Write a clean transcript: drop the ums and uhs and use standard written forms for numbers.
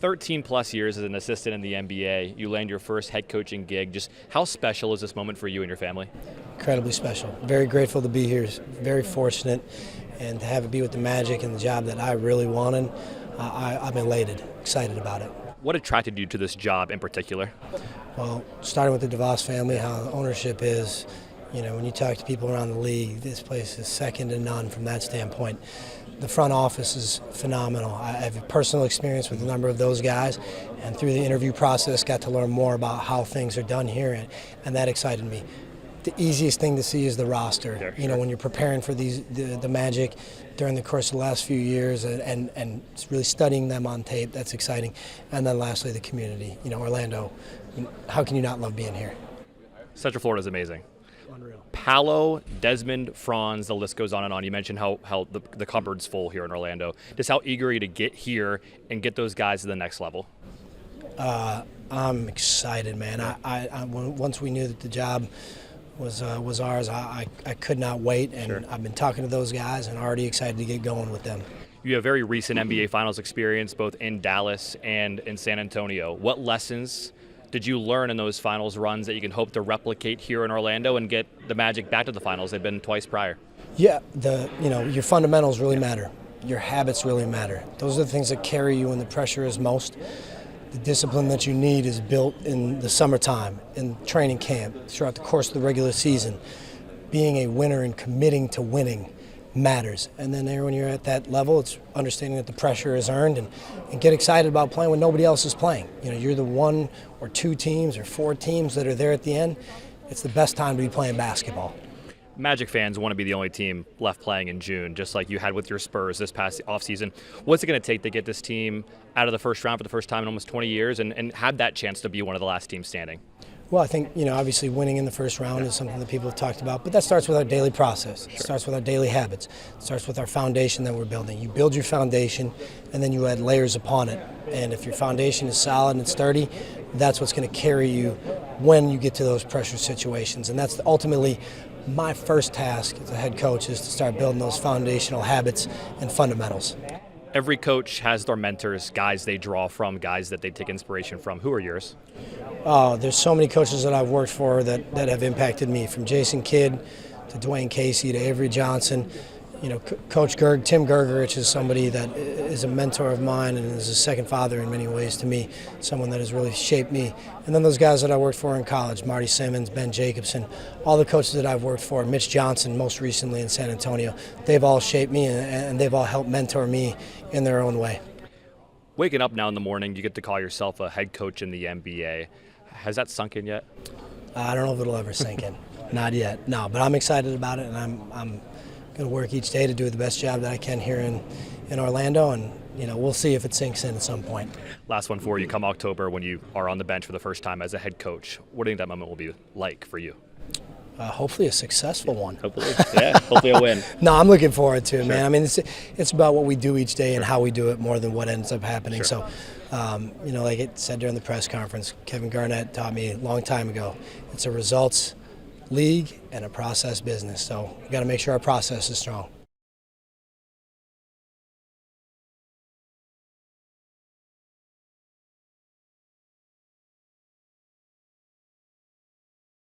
13 plus years as an assistant in the NBA, you land your first head coaching gig. Just how special is this moment for you and your family? Incredibly special. Very grateful to be here, very fortunate, and to have it be with the Magic and the job that I really wanted. I'm elated, excited about it. What attracted you to this job in particular? Well, starting with the DeVos family, how the ownership is, when you talk to people around the league, this place is second to none from that standpoint. The front office is phenomenal. I have a personal experience with a number of those guys, and through the interview process got to learn more about how things are done here, and that excited me. The easiest thing to see is the roster. Sure. When you're preparing for the Magic during the course of the last few years and really studying them on tape, that's exciting. And then lastly, the community. Orlando, how can you not love being here? Central Florida is amazing. Unreal. Paolo, Desmond, Franz, the list goes on and on. You mentioned how the cupboard's full here in Orlando. Just how eager are you to get here and get those guys to the next level? I'm excited, man. Once we knew that the job was ours, I could not wait, and Sure. I've been talking to those guys and already excited to get going with them. You have very recent NBA Finals experience both in Dallas and in San Antonio. What lessons did you learn in those finals runs that you can hope to replicate here in Orlando and get the Magic back to the finals? They've been twice prior. Yeah, your fundamentals really matter. Your habits really matter. Those are the things that carry you when the pressure is most. The discipline that you need is built in the summertime, in training camp, throughout the course of the regular season. Being a winner and committing to winning matters. And then when you're at that level, it's understanding that the pressure is earned and get excited about playing when nobody else is playing. You're the one or two teams or four teams that are there at the end. It's the best time to be playing basketball. Magic fans want to be the only team left playing in June, just like you had with your Spurs this past offseason. What's it going to take to get this team out of the first round for the first time in almost 20 years and have that chance to be one of the last teams standing? Well, I think, obviously winning in the first round is something that people have talked about, but that starts with our daily process. It starts with our daily habits. It starts with our foundation that we're building. You build your foundation, and then you add layers upon it. And if your foundation is solid and sturdy, that's what's going to carry you when you get to those pressure situations. And that's ultimately my first task as a head coach, is to start building those foundational habits and fundamentals. Every coach has their mentors, guys they draw from, guys that they take inspiration from. Who are yours? Oh, there's so many coaches that I've worked for that have impacted me, from Jason Kidd to Dwayne Casey to Avery Johnson. Coach Tim Gergerich is somebody that is a mentor of mine and is a second father in many ways to me, someone that has really shaped me. And then those guys that I worked for in college, Marty Simmons, Ben Jacobson, all the coaches that I've worked for, Mitch Johnson most recently in San Antonio, they've all shaped me and they've all helped mentor me in their own way. Waking up now in the morning, you get to call yourself a head coach in the NBA. Has that sunk in yet? I don't know if it'll ever sink in. Not yet, no, but I'm excited about it, and I'm going to work each day to do the best job that I can here in Orlando, and we'll see if it sinks in at some point. Last one for you. Come October, when you are on the bench for the first time as a head coach, what do you think that moment will be like for you? Hopefully a successful one. Hopefully, yeah. Hopefully a win. No, I'm looking forward to it, Sure. man. I mean, it's about what we do each day and how we do it more than what ends up happening. Sure. So, like it said during the press conference, Kevin Garnett taught me a long time ago, it's a results league and a process business. So we've got to make sure our process is strong.